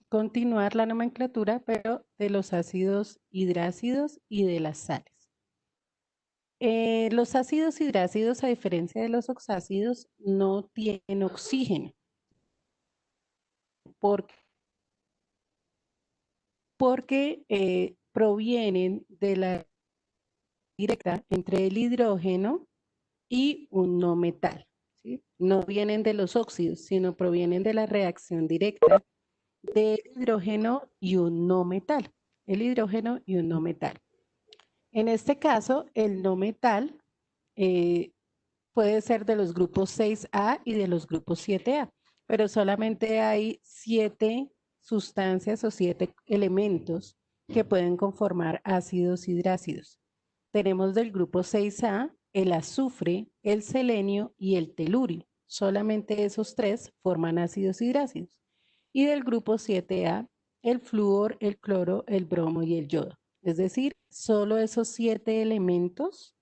continuar la nomenclatura, pero de los ácidos hidrácidos y de las sales. Los ácidos hidrácidos, a diferencia de los oxácidos, no tienen oxígeno. Porque provienen de la directa entre el hidrógeno y un no metal. ¿Sí? No vienen de los óxidos, sino provienen de la reacción directa del hidrógeno y un no metal. El hidrógeno y un no metal. En este caso, el no metal puede ser de los grupos 6A y de los grupos 7A, pero solamente hay 7 sustancias o 7 elementos que pueden conformar ácidos hidrácidos. Tenemos del grupo 6A el azufre, el selenio y el telurio. Solamente esos 3 forman ácidos hidrácidos. Y del grupo 7A el flúor, el cloro, el bromo y el yodo. Es decir, solo esos 7 elementos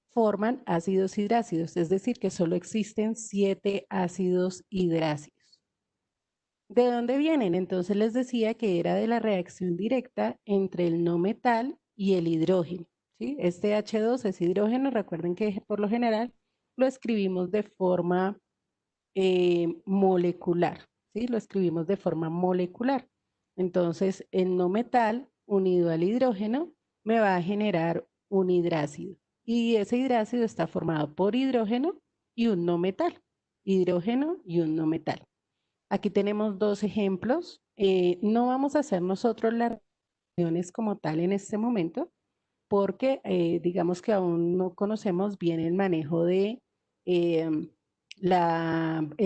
forman ácidos hidrácidos, es decir, que solo existen 7 ácidos hidrácidos. ¿De dónde vienen? Entonces les decía que era de la reacción directa entre el no metal y el hidrógeno. ¿Sí? Este H2 es hidrógeno, recuerden que por lo general lo escribimos de forma molecular, ¿sí? Lo escribimos de forma molecular. Entonces, el no metal unido al hidrógeno me va a generar un hidrácido. Y ese hidrácido está formado por hidrógeno y un no metal. Hidrógeno y un no metal. Aquí tenemos 2 ejemplos. No vamos a hacer nosotros las reacciones como tal en este momento, porque digamos que aún no conocemos bien el manejo de el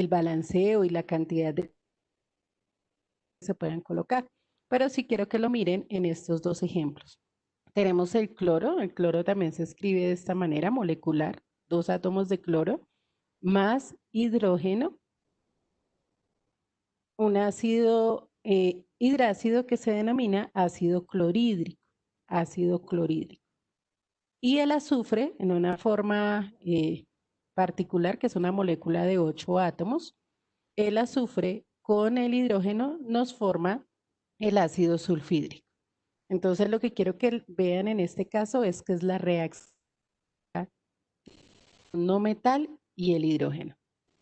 balanceo y la cantidad de que se pueden colocar. Pero sí quiero que lo miren en estos 2 ejemplos. Tenemos el cloro también se escribe de esta manera molecular, 2 átomos de cloro más hidrógeno, un ácido hidrácido que se denomina ácido clorhídrico, ácido clorhídrico. Y el azufre en una forma particular, que es una molécula de 8 átomos, el azufre con el hidrógeno nos forma el ácido sulfídrico. Entonces lo que quiero que vean en este caso es que es la reacción no metal y el hidrógeno.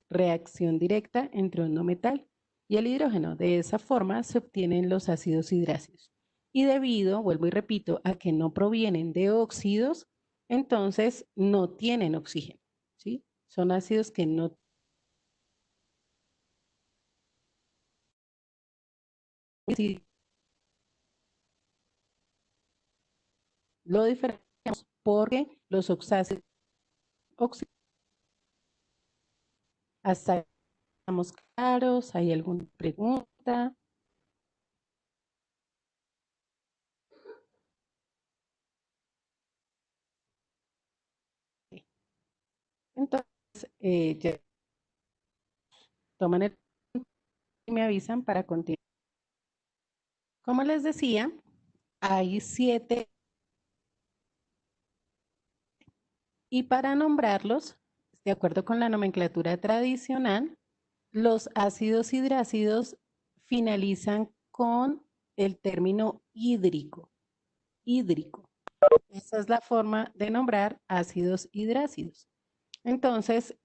Reacción directa entre un no metal y el hidrógeno. De esa forma se obtienen los ácidos hidrácidos. Y debido, vuelvo y repito, a que no provienen de óxidos, entonces no tienen oxígeno. ¿Sí? Son ácidos que no lo diferenciamos porque los oxácidos hasta estamos claros. ¿Hay alguna pregunta? Entonces, ya toman el y me avisan para continuar. Como les decía, hay 7 y para nombrarlos, de acuerdo con la nomenclatura tradicional, los ácidos hidrácidos finalizan con el término hídrico. Hídrico. Esa es la forma de nombrar ácidos hidrácidos. Entonces,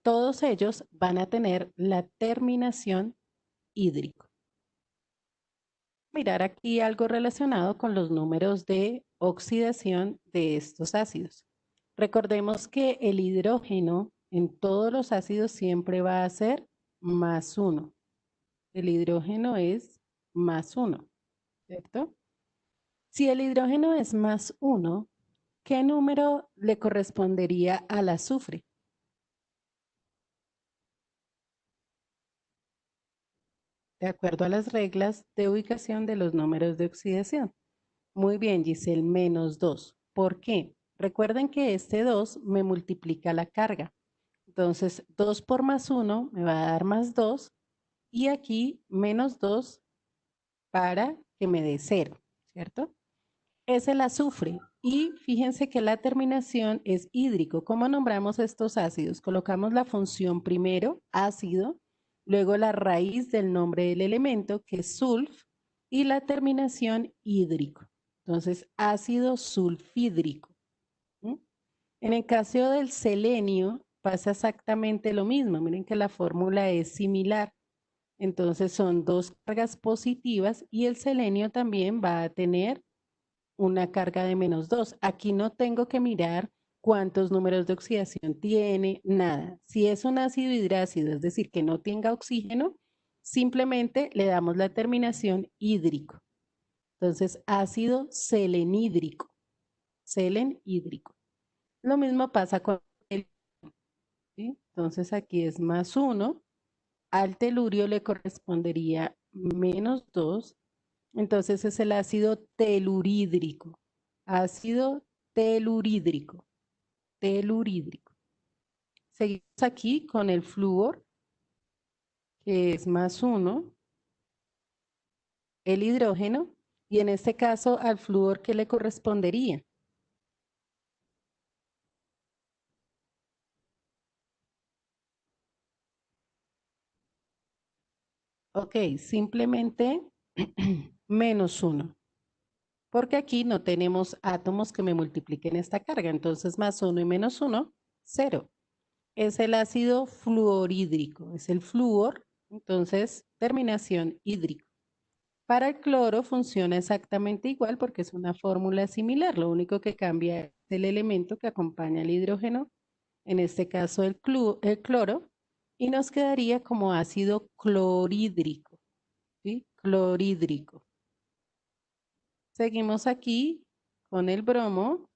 todos ellos van a tener la terminación hídrico. Mirar aquí algo relacionado con los números de oxidación de estos ácidos. Recordemos que el hidrógeno en todos los ácidos siempre va a ser +1. El hidrógeno es +1, ¿cierto? Si el hidrógeno es +1, ¿qué número le correspondería al azufre? De acuerdo a las reglas de ubicación de los números de oxidación. Muy bien, Giselle, -2. ¿Por qué? Recuerden que este 2 me multiplica la carga. Entonces, 2 por +1 me va a dar +2 y aquí -2 para que me dé 0, ¿cierto? Es el azufre y fíjense que la terminación es hídrico. ¿Cómo nombramos estos ácidos? Colocamos la función primero, ácido, luego la raíz del nombre del elemento, que es sulf, y la terminación hídrico. Entonces, ácido sulfídrico. En el caso del selenio pasa exactamente lo mismo. Miren que la fórmula es similar. Entonces son dos cargas positivas y el selenio también va a tener una carga de -2. Aquí no tengo que mirar cuántos números de oxidación tiene, nada. Si es un ácido hidrácido, es decir, que no tenga oxígeno, simplemente le damos la terminación hídrico. Entonces, ácido selenhídrico, selenhídrico. Lo mismo pasa con el, ¿sí? Entonces aquí es +1, al telurio le correspondería -2, entonces es el ácido telurídrico, ácido telurídrico, telurídrico. Seguimos aquí con el flúor, que es +1, el hidrógeno, y en este caso al flúor, ¿qué le correspondería? Ok, simplemente -1, porque aquí no tenemos átomos que me multipliquen esta carga, entonces +1 y -1, 0. Es el ácido fluorhídrico, es el flúor, entonces terminación hídrico. Para el cloro funciona exactamente igual porque es una fórmula similar, lo único que cambia es el elemento que acompaña al hidrógeno, en este caso el cloro, y nos quedaría como ácido clorhídrico, ¿sí? Clorhídrico. Seguimos aquí con el bromo,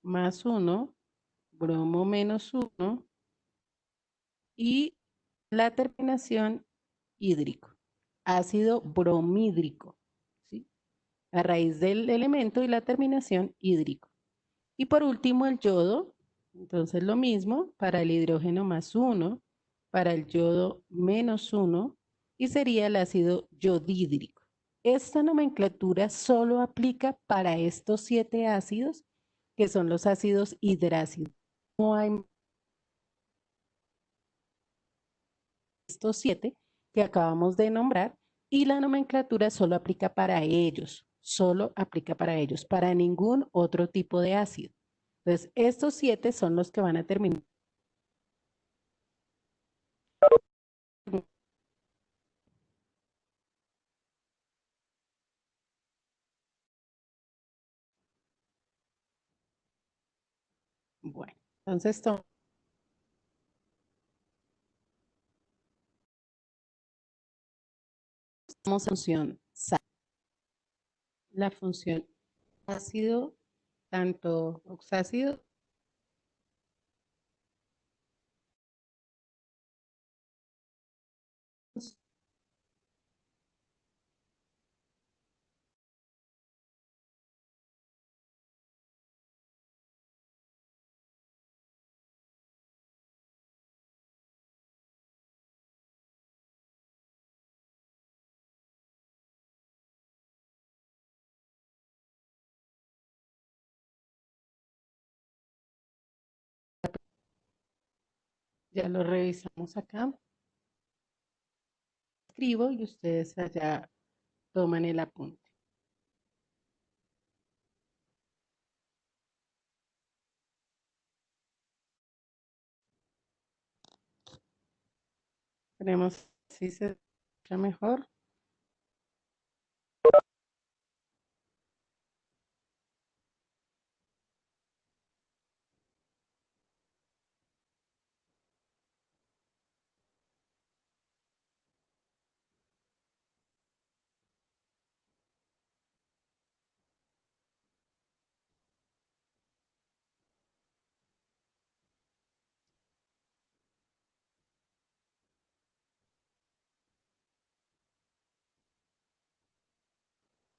+1, bromo -1, y la terminación hídrico, ácido bromídrico, ¿sí? A raíz del elemento y la terminación hídrico. Y por último el yodo, entonces lo mismo para el hidrógeno +1, para el yodo -1 y sería el ácido yodídrico. Esta nomenclatura solo aplica para estos 7 ácidos que son los ácidos hidrácidos. No hay estos 7 que acabamos de nombrar y la nomenclatura solo aplica para ellos, solo aplica para ellos, para ningún otro tipo de ácido. Entonces, estos 7 son los que van a terminar. Bueno, entonces tomamos función sal, la función ácido, tanto oxácido. Ya lo revisamos acá. Escribo y ustedes allá toman el apunte. Veremos si se escucha mejor.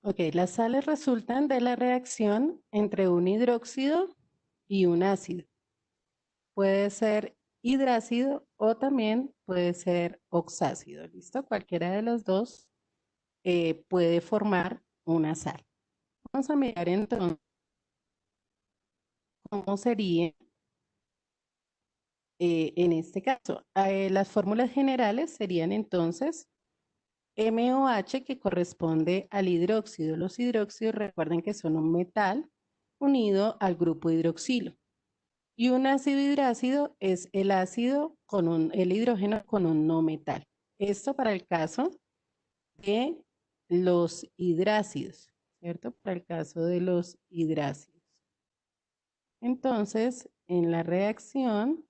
Ok, las sales resultan de la reacción entre un hidróxido y un ácido. Puede ser hidrácido o también puede ser oxácido, ¿listo? Cualquiera de los dos puede formar una sal. Vamos a mirar entonces cómo sería en este caso. Las fórmulas generales serían entonces MOH, que corresponde al hidróxido. Los hidróxidos, recuerden que son un metal unido al grupo hidroxilo. Y un ácido hidrácido es el ácido con el hidrógeno con un no metal. Esto para el caso de los hidrácidos, ¿cierto? Para el caso de los hidrácidos. Entonces, en la reacción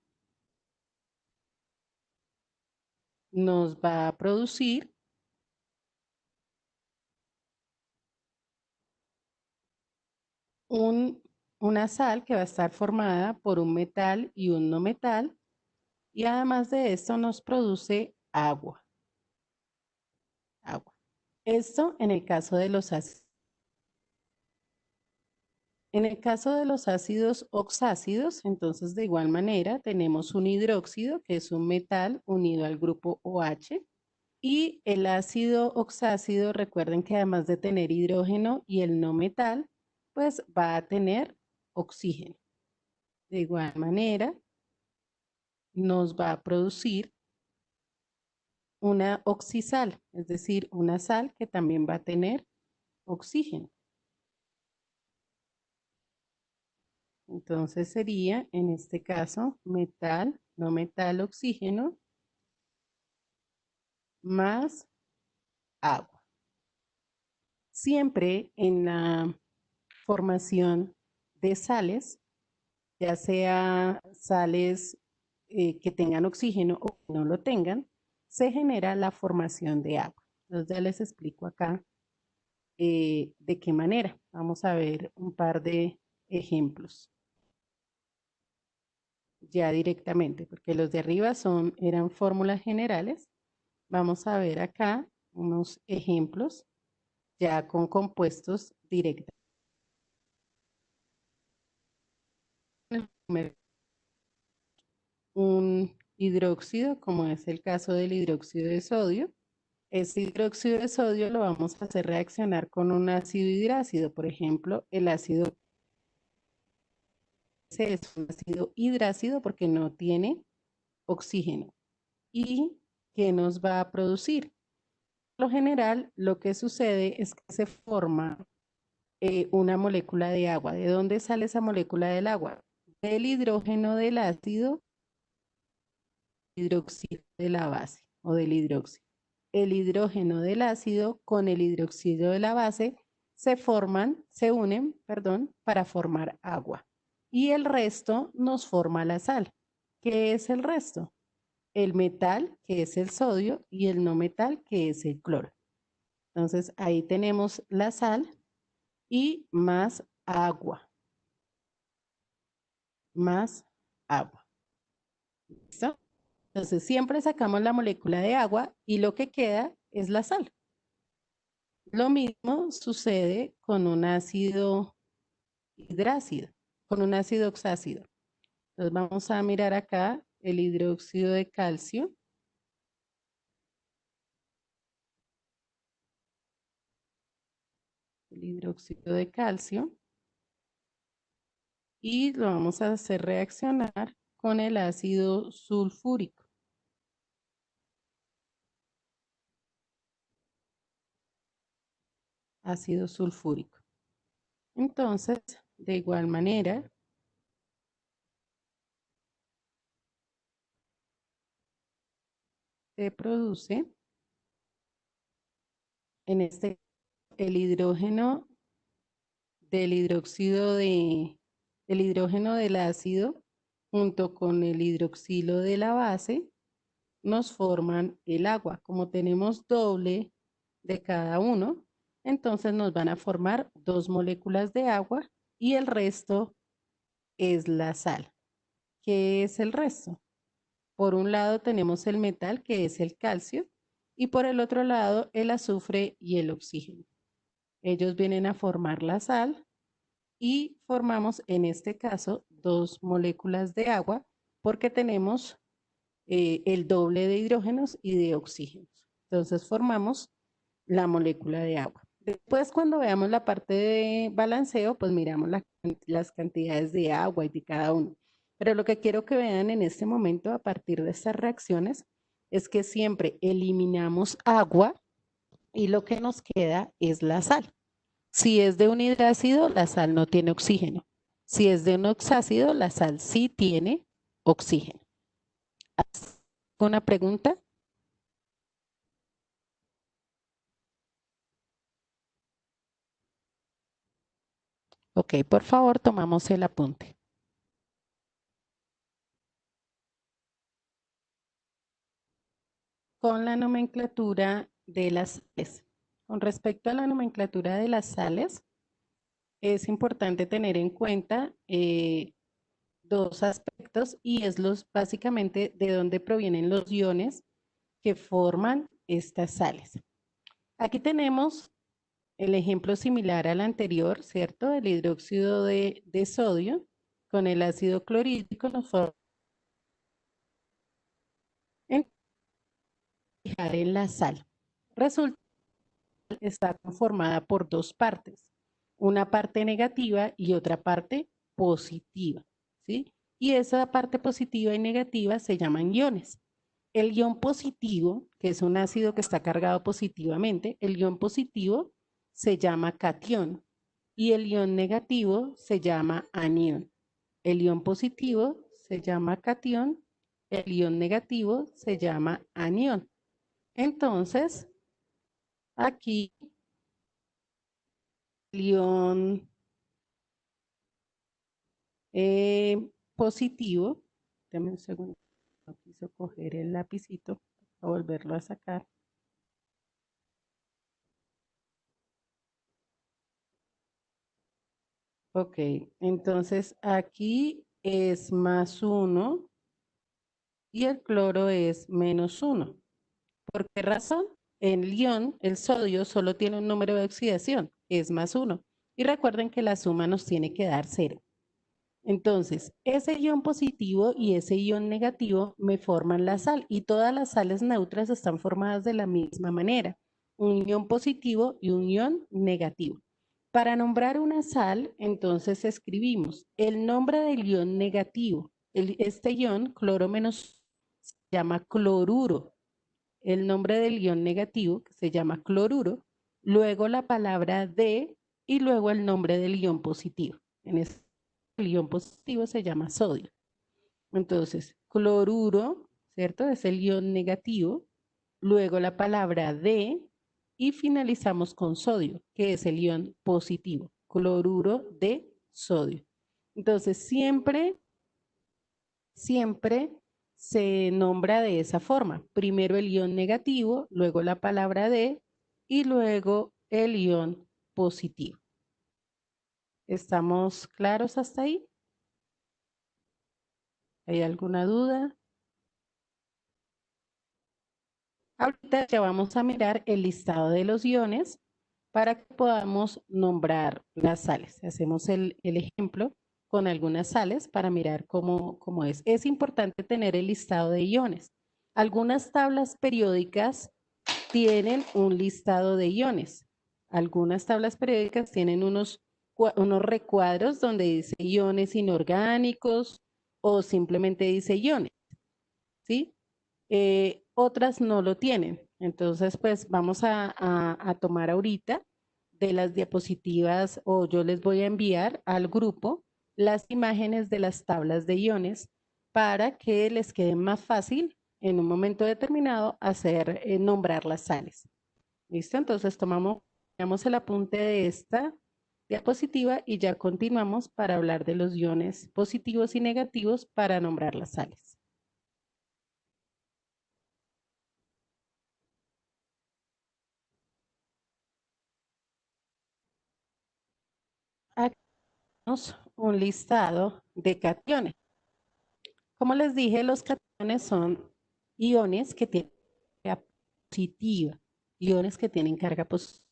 nos va a producir una sal que va a estar formada por un metal y un no metal, y además de esto nos produce agua. Esto en el caso de los ácidos. En el caso de los ácidos oxácidos, entonces de igual manera tenemos un hidróxido, que es un metal unido al grupo OH, y el ácido oxácido, recuerden que además de tener hidrógeno y el no metal, pues va a tener oxígeno. De igual manera, nos va a producir una oxisal, es decir, una sal que también va a tener oxígeno. Entonces sería, en este caso, metal, no metal, oxígeno, más agua. Siempre en la formación de sales, ya sea sales que tengan oxígeno o que no lo tengan, se genera la formación de agua. Entonces ya les explico acá de qué manera. Vamos a ver un par de ejemplos ya directamente, porque los de arriba eran fórmulas generales. Vamos a ver acá unos ejemplos ya con compuestos directos. Un hidróxido, como es el caso del hidróxido de sodio. Este hidróxido de sodio lo vamos a hacer reaccionar con un ácido hidrácido. Por ejemplo, el ácido C es un ácido hidrácido porque no tiene oxígeno. ¿Y qué nos va a producir? Por lo general, lo que sucede es que se forma una molécula de agua. ¿De dónde sale esa molécula del agua? Del hidrógeno del ácido hidroxilo de la base o del hidróxido. El hidrógeno del ácido con el hidroxilo de la base se unen, perdón, para formar agua. Y el resto nos forma la sal. ¿Qué es el resto? El metal, que es el sodio, y el no metal, que es el cloro. Entonces ahí tenemos la sal y más agua. Más agua. ¿Listo? Entonces siempre sacamos la molécula de agua y lo que queda es la sal. Lo mismo sucede con un ácido hidrácido, con un ácido oxácido. Entonces vamos a mirar acá el hidróxido de calcio. El hidróxido de calcio. Y lo vamos a hacer reaccionar con el ácido sulfúrico. Ácido sulfúrico. Entonces, de igual manera, se produce en este el hidrógeno del el hidrógeno del ácido junto con el hidroxilo de la base nos forman el agua. Como tenemos doble de cada uno, entonces nos van a formar 2 moléculas de agua y el resto es la sal. ¿Qué es el resto? Por un lado tenemos el metal, que es el calcio, y por el otro lado el azufre y el oxígeno. Ellos vienen a formar la sal y formamos en este caso 2 moléculas de agua porque tenemos el doble de hidrógenos y de oxígenos. Entonces formamos la molécula de agua. Después, cuando veamos la parte de balanceo, pues miramos las cantidades de agua y de cada uno. Pero lo que quiero que vean en este momento, a partir de estas reacciones, es que siempre eliminamos agua y lo que nos queda es la sal. Si es de un hidrácido, la sal no tiene oxígeno. Si es de un oxácido, la sal sí tiene oxígeno. ¿Una pregunta? Ok, por favor, tomamos el apunte. Con la nomenclatura de las sales. Con respecto a la nomenclatura de las sales, es importante tener en cuenta dos aspectos y es básicamente de dónde provienen los iones que forman estas sales. Aquí tenemos el ejemplo similar al anterior, ¿cierto? El hidróxido de sodio con el ácido clorhídrico nos forma en la sal. Resulta que está conformada por dos partes, una parte negativa y otra parte positiva, ¿sí? Y esa parte positiva y negativa se llaman iones. El ion positivo, que es un ácido que está cargado positivamente, el ion positivo se llama catión y el ion negativo se llama anión. El ion positivo se llama catión, el ion negativo se llama anión. Entonces, aquí el ion positivo, dame un segundo, no quiso coger el lapicito para volverlo a sacar. Ok, entonces aquí es +1 y el cloro es -1. ¿Por qué razón? El ion, el sodio, solo tiene un número de oxidación, es +1. Y recuerden que la suma nos tiene que dar 0. Entonces, ese ion positivo y ese ion negativo me forman la sal y todas las sales neutras están formadas de la misma manera, un ion positivo y un ion negativo. Para nombrar una sal, entonces escribimos el nombre del ion negativo. Este ion, cloro menos, se llama cloruro. El nombre del ion negativo, que se llama cloruro, luego la palabra de y luego el nombre del ion positivo. En este el ion positivo se llama sodio. Entonces, cloruro, ¿cierto? Es el ion negativo, luego la palabra de y finalizamos con sodio, que es el ion positivo, cloruro de sodio. Entonces, siempre se nombra de esa forma. Primero el ion negativo, luego la palabra de y luego el ion positivo. ¿Estamos claros hasta ahí? ¿Hay alguna duda? Ahorita ya vamos a mirar el listado de los iones para que podamos nombrar las sales. Hacemos el ejemplo con algunas sales para mirar cómo es. Es importante tener el listado de iones. Algunas tablas periódicas tienen un listado de iones. Algunas tablas periódicas tienen unos recuadros donde dice iones inorgánicos o simplemente dice iones, ¿sí? Otras no lo tienen. Entonces, pues vamos a tomar ahorita de las diapositivas o yo les voy a enviar al grupo las imágenes de las tablas de iones para que les quede más fácil en un momento determinado hacer nombrar las sales. ¿Listo? Entonces tomamos el apunte de esta diapositiva y ya continuamos para hablar de los iones positivos y negativos para nombrar las sales. Aquí tenemos un listado de cationes. Como les dije, los cationes son iones que tienen carga positiva, iones que tienen carga positiva.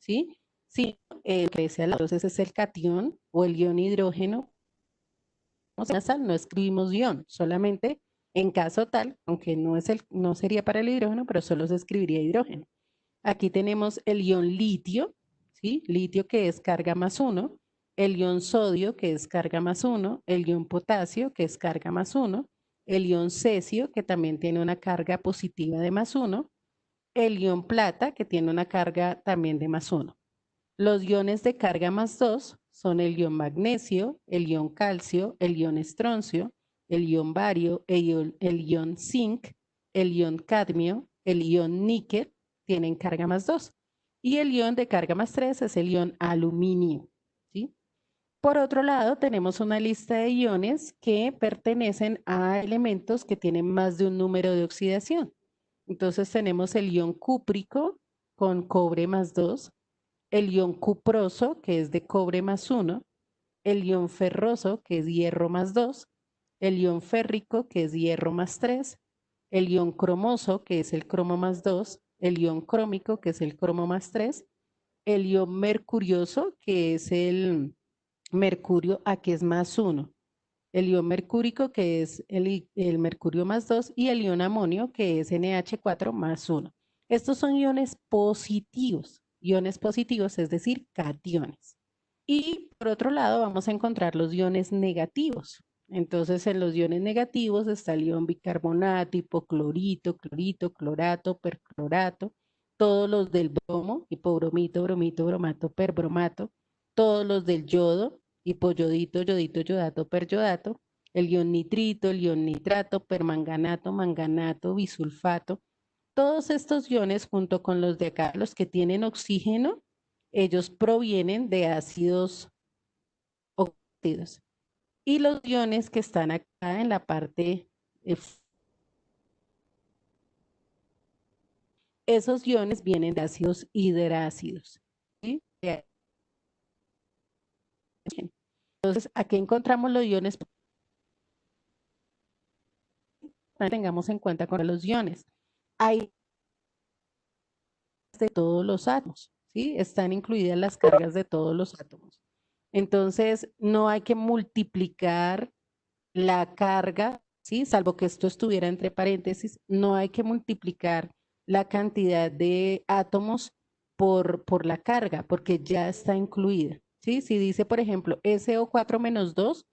¿Sí? Sí, crece al lado. Entonces es el catión o el ion hidrógeno. No escribimos ion, solamente en caso tal, aunque no sería para el hidrógeno, pero solo se escribiría hidrógeno. Aquí tenemos el ion litio, ¿sí? Litio, que es carga +1, el ion sodio, que es carga +1, el ion potasio, que es carga +1, el ion cesio, que también tiene una carga positiva de +1, el ion plata, que tiene una carga también de +1. Los iones de carga +2 son el ion magnesio, el ion calcio, el ion estroncio, el ion bario, el ion zinc, el ion cadmio, el ion níquel, tienen carga +2. Y el ion de carga +3 es el ion aluminio, ¿sí? Por otro lado, tenemos una lista de iones que pertenecen a elementos que tienen más de un número de oxidación. Entonces tenemos el ion cúprico con cobre +2, el ion cuproso, que es de cobre +1, el ion ferroso, que es hierro +2, el ion férrico, que es hierro +3, el ion cromoso, que es el cromo +2, el ion crómico, que es el cromo +3, el ion mercurioso, que es el mercurio, aquí es +1, el ion mercúrico, que es el mercurio +2, y el ion amonio, que es NH4 +1. Estos son iones positivos, es decir, cationes. Y por otro lado vamos a encontrar los iones negativos. Entonces en los iones negativos está el ion bicarbonato, hipoclorito, clorito, clorato, perclorato, todos los del bromo, hipobromito, bromito, bromato, perbromato, todos los del yodo, hipoyodito, yodito, yodato, peryodato, el ion nitrito, el ion nitrato, permanganato, manganato, bisulfato. Todos estos iones junto con los de acá, los que tienen oxígeno, ellos provienen de ácidos óxidos. Y los iones que están acá en la parte, esos iones vienen de ácidos hidrácidos. ¿Sí? Entonces, aquí encontramos los iones, tengamos en cuenta con los iones. Hay de todos los átomos, ¿sí? Están incluidas las cargas de todos los átomos. Entonces, no hay que multiplicar la carga, ¿sí? Salvo que esto estuviera entre paréntesis, no hay que multiplicar la cantidad de átomos por la carga, porque ya está incluida, ¿sí? Si dice, por ejemplo, SO4-2,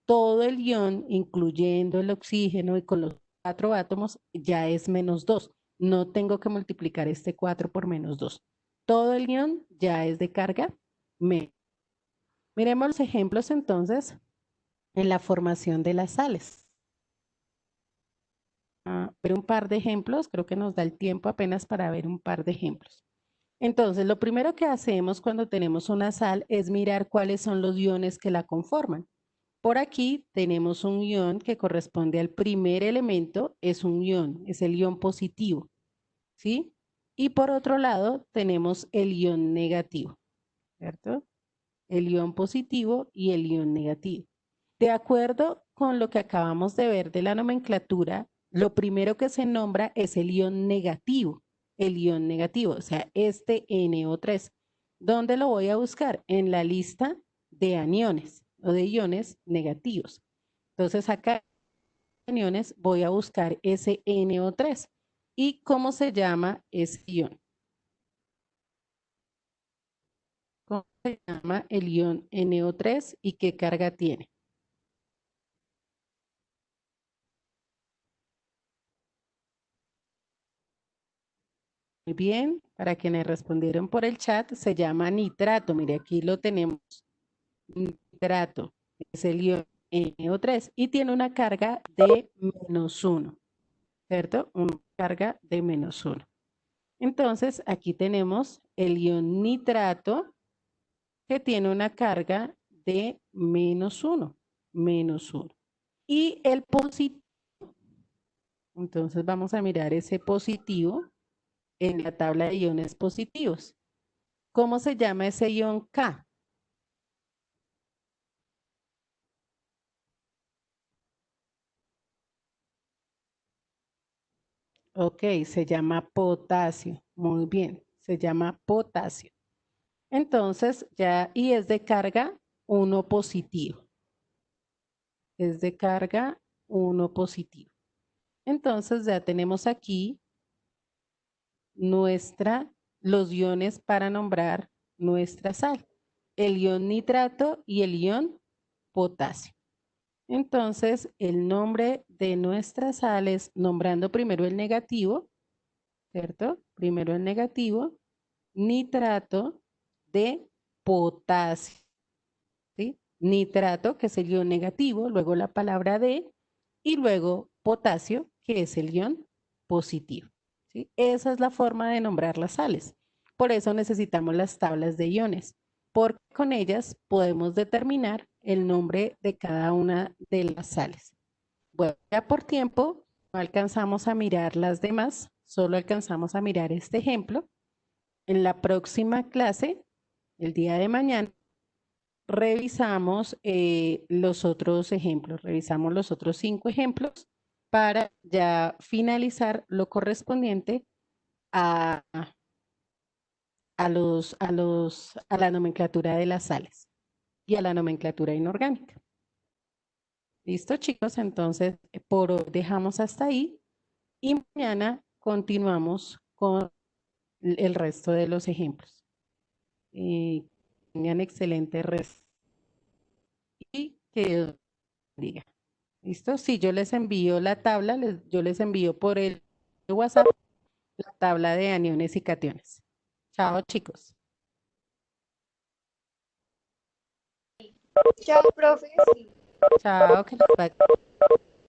todo el ion, incluyendo el oxígeno y con los 4 átomos, ya es -2. No tengo que multiplicar este 4 por -2. Todo el ion ya es de carga menos. Miremos los ejemplos entonces en la formación de las sales. Ver un par de ejemplos, creo que nos da el tiempo apenas para ver un par de ejemplos. Entonces, lo primero que hacemos cuando tenemos una sal es mirar cuáles son los iones que la conforman. Por aquí tenemos un ion que corresponde al primer elemento, es un ion, es el ion positivo, ¿sí? Y por otro lado tenemos el ion negativo, ¿cierto? El ion positivo y el ion negativo. De acuerdo con lo que acabamos de ver de la nomenclatura, lo primero que se nombra es el ion negativo, o sea, este NO3. ¿Dónde lo voy a buscar? En la lista de aniones o de iones negativos. Entonces acá en aniones voy a buscar ese NO3. ¿Y cómo se llama ese ion? ¿Cómo se llama el ion NO3 y qué carga tiene? Muy bien, para quienes respondieron por el chat, se llama nitrato. Mire, aquí lo tenemos. Nitrato es el ion NO3 y tiene una carga de -1, ¿cierto? Una carga de -1. Entonces, aquí tenemos el ion nitrato que tiene una carga de -1, -1. Y el positivo, entonces vamos a mirar ese positivo en la tabla de iones positivos. ¿Cómo se llama ese ion K? Ok, se llama potasio. Muy bien, se llama potasio. Entonces, ya, y es de carga 1 positivo. Es de carga 1 positivo. Entonces, ya tenemos aquí los iones para nombrar nuestra sal, el ion nitrato y el ion potasio. Entonces, el nombre de nuestras sales, nombrando primero el negativo, ¿cierto? Primero el negativo, nitrato de potasio, ¿sí? Nitrato, que es el ion negativo, luego la palabra de, y luego potasio, que es el ion positivo, ¿sí? Esa es la forma de nombrar las sales. Por eso necesitamos las tablas de iones, porque con ellas podemos determinar el nombre de cada una de las sales. Bueno, ya por tiempo no alcanzamos a mirar las demás, solo alcanzamos a mirar este ejemplo. En la próxima clase, el día de mañana, revisamos los otros ejemplos, revisamos los otros 5 ejemplos para ya finalizar lo correspondiente a, a la nomenclatura de las sales y a la nomenclatura inorgánica. ¿Listo, chicos? Entonces, por hoy dejamos hasta ahí y mañana continuamos con el resto de los ejemplos. Tengan excelente resto y que Dios bendiga. ¿Listo? Si yo les envío la tabla, yo les envío por el WhatsApp la tabla de aniones y cationes. Chao, chicos. Chao, profe. Chao, que les vaya.